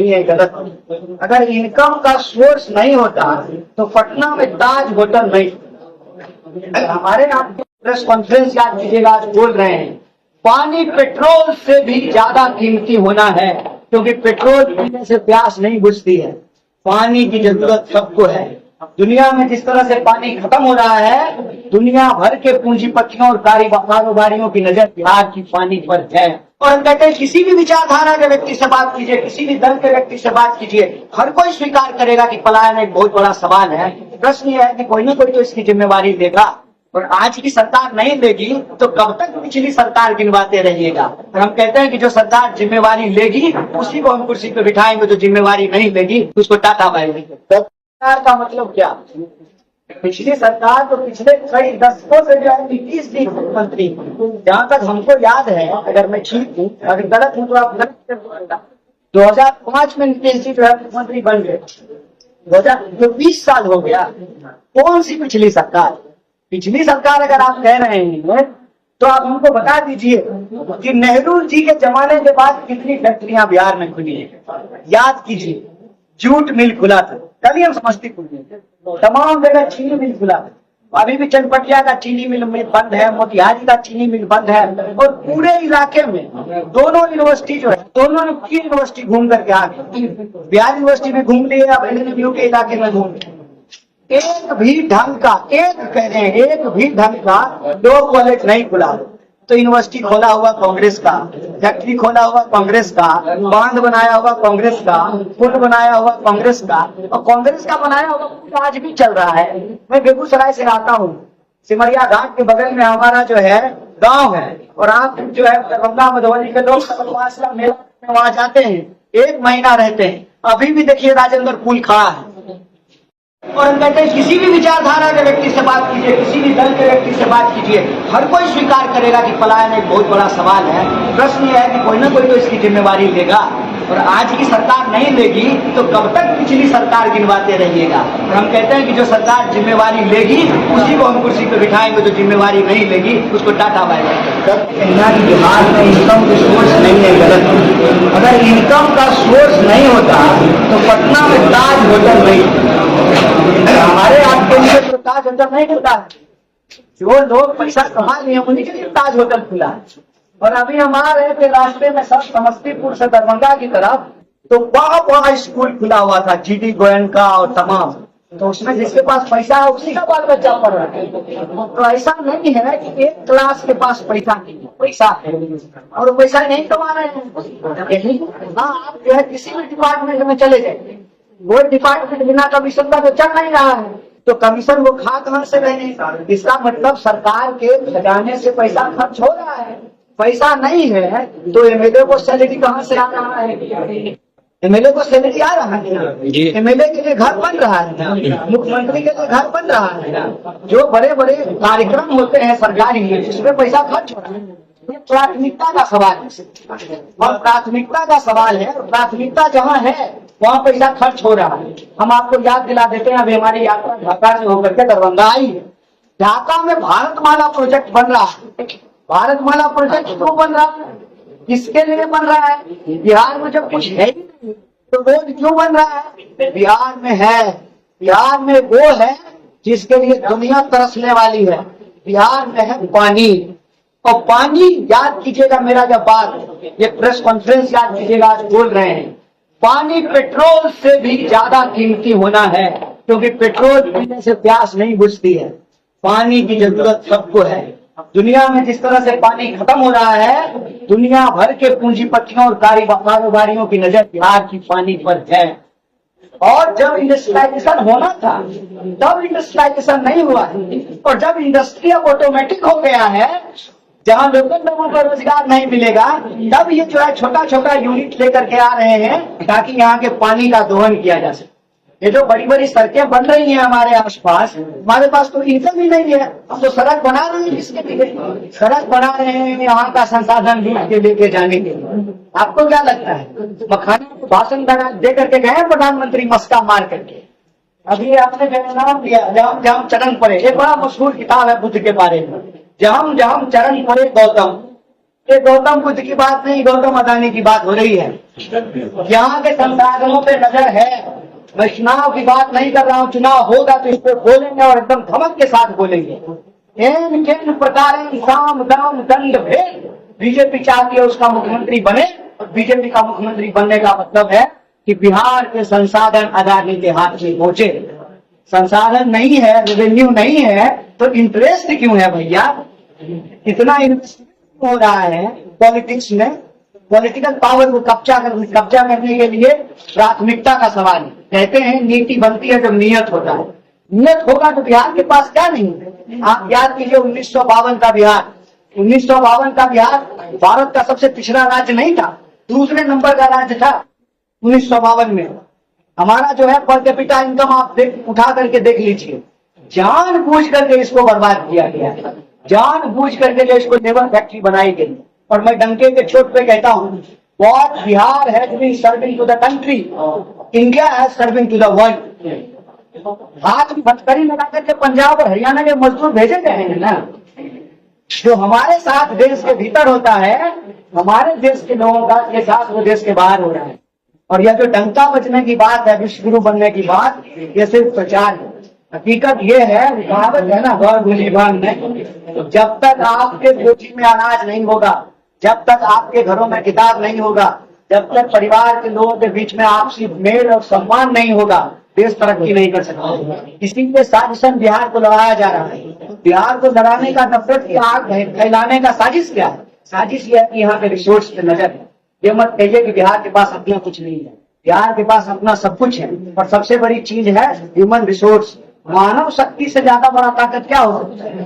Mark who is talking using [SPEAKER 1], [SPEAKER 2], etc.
[SPEAKER 1] है गलत। अगर इनकम का सोर्स नहीं होता तो पटना में ताज होटल नहीं। हमारे यहाँ प्रेस कॉन्फ्रेंस याद कीजिएगा, आज बोल रहे हैं पानी पेट्रोल से भी ज्यादा कीमती होना है, क्योंकि पेट्रोल पीने से प्यास नहीं बुझती है। पानी की जरूरत सबको है। दुनिया में जिस तरह से पानी खत्म हो रहा है, दुनिया भर के पूंजीपतियों और कारोबारियों की नजर बिहार की पानी पर है। और हम कहते हैं किसी भी विचारधारा के व्यक्ति से बात कीजिए, किसी भी दल के व्यक्ति से बात कीजिए, हर कोई स्वीकार करेगा कि पलायन एक बहुत बड़ा सवाल है। प्रश्न यह है कि कोई ना कोई तो इसकी जिम्मेवारी लेगा, और आज की सरकार नहीं लेगी तो कब तक पिछली सरकार गिनवाते रहिएगा। और हम कहते हैं कि जो सरकार जिम्मेवारी लेगी उसी को हम कुर्सी पे बिठाएंगे, जो जिम्मेवारी नहीं लेगी उसको टाटा बाय बाय। सरकार का मतलब क्या? पिछली सरकार तो पिछले कई दशकों से जो है नीतीश जी मुख्यमंत्री, जहाँ तक हमको याद है, अगर मैं ठीक हूँ अगर गलत हूँ तो आप गलत। 2005 में नीतीश जी जो है मुख्यमंत्री बन गए, 2020 साल हो गया। कौन सी पिछली सरकार? पिछली सरकार अगर आप कह रहे हैं तो आप हमको बता दीजिए कि नेहरू जी के जमाने के बाद कितनी फैक्ट्रियां बिहार में खुली है। याद कीजिए, जूट मिल खुला था, कभी हम समस्तीपुर में तमाम जगह चीनी मिल खुला था। अभी भी चनपटिया का चीनी मिल बंद है, मोतिहारी का चीनी मिल बंद है। और पूरे इलाके में दोनों यूनिवर्सिटी जो है, दोनों की यूनिवर्सिटी घूम करके आ गई। बिहार यूनिवर्सिटी में घूम ली है, अब एनएमयू के इलाके में घूम ली। एक भी ढंग का, एक कह रहे हैं एक भी ढंग का दो कॉलेज नहीं खुला। तो यूनिवर्सिटी खोला हुआ कांग्रेस का, फैक्ट्री खोला हुआ कांग्रेस का, बांध बनाया हुआ कांग्रेस का, पुल बनाया हुआ कांग्रेस का, और कांग्रेस का बनाया हुआ पुल आज भी चल रहा है। मैं बेगूसराय से आता हूँ, सिमरिया घाट के बगल में हमारा जो है गांव है, और आप जो है दरभंगा मधुबनी के लोग मेला में वहां जाते हैं, 1 महीना रहते हैं, अभी भी देखिए राजेंद्र पुल खड़ा है। और हम कहते हैं किसी भी विचारधारा के व्यक्ति से बात कीजिए, किसी भी दल के व्यक्ति से बात कीजिए, हर कोई स्वीकार करेगा कि पलायन एक बहुत बड़ा सवाल है। प्रश्न यह है कि कोई ना कोई तो इसकी जिम्मेवारी लेगा, और आज की सरकार नहीं लेगी तो कब तक पिछली सरकार गिनवाते रहिएगा। और हम कहते हैं कि जो सरकार जिम्मेवारी लेगी उसी को हम कुर्सी पे बिठाएंगे, जो जिम्मेवारी नहीं लेगी उसको टाटा बाय बाय। बिहार में इनकम की सोर्स नहीं है, गलत। अगर इनकम का सोर्स नहीं होता तो पटना में ताज होटल नहीं। हमारे आपके लिए तो ताज होटल नहीं खुला है। जो लोग पैसा कमा लिए उन्हीं के लिए ताज होटल खुला है। और अभी हम आ रहे थे रास्ते में सब समस्तीपुर से दरभंगा की तरफ, तो बड़ा स्कूल खुला हुआ था, जीडी गोयनका और तमाम। तो उसमें जिसके पास पैसा है उसी का बाल बच्चा पढ़ रहा है। तो ऐसा नहीं है कि एक क्लास के पास पैसा नहीं है, पैसा है और पैसा नहीं कमा रहे हैं। हाँ, आप जो है किसी भी डिपार्टमेंट में चले जाए, वो डिपार्टमेंट बिना कमीशन का तो चल नहीं रहा है, तो कमीशन वो खा कहां से रहे? इसका मतलब सरकार के खजाने से पैसा खर्च हो रहा है। पैसा नहीं है तो एमएलए को सैलरी कहां से आ रहा है? एमएलए को सैलरी आ रहा है, एमएलए के लिए घर बन रहा है, मुख्यमंत्री के लिए घर बन रहा है। जो बड़े बड़े कार्यक्रम होते हैं सरकारी, उसमें पैसा खर्च हो रहा है। ये प्राथमिकता का सवाल है, और प्राथमिकता का सवाल है, प्राथमिकता जहाँ है वहाँ पैसा खर्च हो रहा है। हम आपको याद दिला देते हैं, अभी हमारी यात्रा ढाका से होकर के दरभंगा आई है। ढाका में भारतमाला प्रोजेक्ट बन रहा है। भारतमाला प्रोजेक्ट क्यों बन रहा है? किसके लिए बन रहा है? बिहार में जब कुछ है ही नहीं तो रोड क्यों बन रहा है? बिहार में है, बिहार में वो है जिसके लिए दुनिया तरसने वाली है। बिहार में है पानी, और पानी याद कीजिएगा, मेरा जब बात ये प्रेस कॉन्फ्रेंस याद कीजिएगा, आज बोल रहे हैं पानी पेट्रोल से भी ज्यादा कीमती होना है, क्योंकि पेट्रोल पीने से प्यास नहीं बुझती है। पानी की जरूरत सबको है। दुनिया में जिस तरह से पानी खत्म हो रहा है, दुनिया भर के पूंजीपतियों और कारोबारियों की नजर बिहार की पानी पर है। और जब इंडस्ट्रियलाइजेशन होना था तब इंडस्ट्रियलाइजेशन नहीं हुआ है, और जब इंडस्ट्री ऑटोमेटिक हो गया है, जहाँ लोगों को रोजगार नहीं मिलेगा, तब ये जो है छोटा छोटा यूनिट लेकर के आ रहे हैं ताकि यहाँ के पानी का दोहन किया जा सके। ये जो बड़ी बड़ी सड़कें बन रही हैं हमारे आसपास, हमारे पास तो इनकम ही नहीं है। हम तो सड़क बना रहे हैं, किसके लिए सड़क बना रहे हैं? यहाँ का संसाधन लूट के लेके जाने के लिए। आपको क्या लगता है? मखाना को भाषण दे करके गए प्रधानमंत्री मस्का मार करके। अभी आपने नाम लिया जहाँ जहाँ चरण पड़े, एक बड़ा मशहूर किताब है बुद्ध के बारे में, जहाँ जहाँ चरण पड़े गौतम। ये गौतम बुद्ध की बात नहीं, गौतम अदानी की बात हो रही है। यहाँ के संसाधनों पे नजर है। मैं चुनाव की बात नहीं कर रहा हूँ, चुनाव होगा तो इस पर बोलेंगे और एकदम धमक के साथ बोलेंगे। इन किन प्रकार साम दाम दंड भेद बीजेपी चाहती है उसका मुख्यमंत्री बने। और बीजेपी का मुख्यमंत्री बनने का मतलब है कि बिहार के संसाधन अदानी के हाथ में पहुंचे। संसाधन नहीं है, रेवेन्यू नहीं है, तो इंटरेस्ट क्यों है भैया? इतना इन्वेस्ट हो रहा है पॉलिटिक्स में। पॉलिटिकल पावर को कब्जा करने के लिए प्राथमिकता का सवाल है। कहते हैं नीति बनती है जब नियत होता है। नियत होगा तो बिहार के पास क्या नहीं है? आप याद कीजिए 1952 का बिहार। 1952 का बिहार भारत का सबसे पिछड़ा राज्य नहीं था, दूसरे नंबर का राज्य था 1952 में। हमारा जो है पर कैपिटा इनकम आप उठा करके देख लीजिए। जानबूझ करके इसको बर्बाद किया गया, जानबूझ करके इसको लेबर फैक्ट्री बनाई गई। और मैं डंके के चोट पे कहता हूँ, what Bihar has been serving to the country, India has serving to the world. हाथ में हथकड़ी लगा करके पंजाब और हरियाणा के मजदूर भेजे गए हैं ना। जो हमारे साथ देश के भीतर होता है, हमारे देश के लोगों का के साथ वो देश के बाहर हो रहा है। और यह जो डंका बजने की बात है, विश्व गुरु बनने की बात, ये सिर्फ प्रचार है। हकीकत ये है, कहावत है ना गौर गुलीबान में, जब तक आपके कोठी में अनाज नहीं होगा, जब तक आपके घरों में किताब नहीं होगा, जब तक परिवार के लोगों के बीच में आपसी मेल और सम्मान नहीं होगा, देश तरक्की नहीं कर सकता। इसीलिए साजिशन बिहार को लड़ाया जा रहा है। बिहार को लड़ाने का, नफरत की आग फैलाने का साजिश क्या है? साजिश यह है कि यहाँ के रिसोर्स पे नजर है। ये मत कहिए कि बिहार के पास अपना कुछ नहीं है। बिहार के पास अपना सब कुछ है। और सबसे बड़ी चीज है ह्यूमन रिसोर्स। मानव शक्ति से ज्यादा बड़ा ताकत क्या हो सकता है?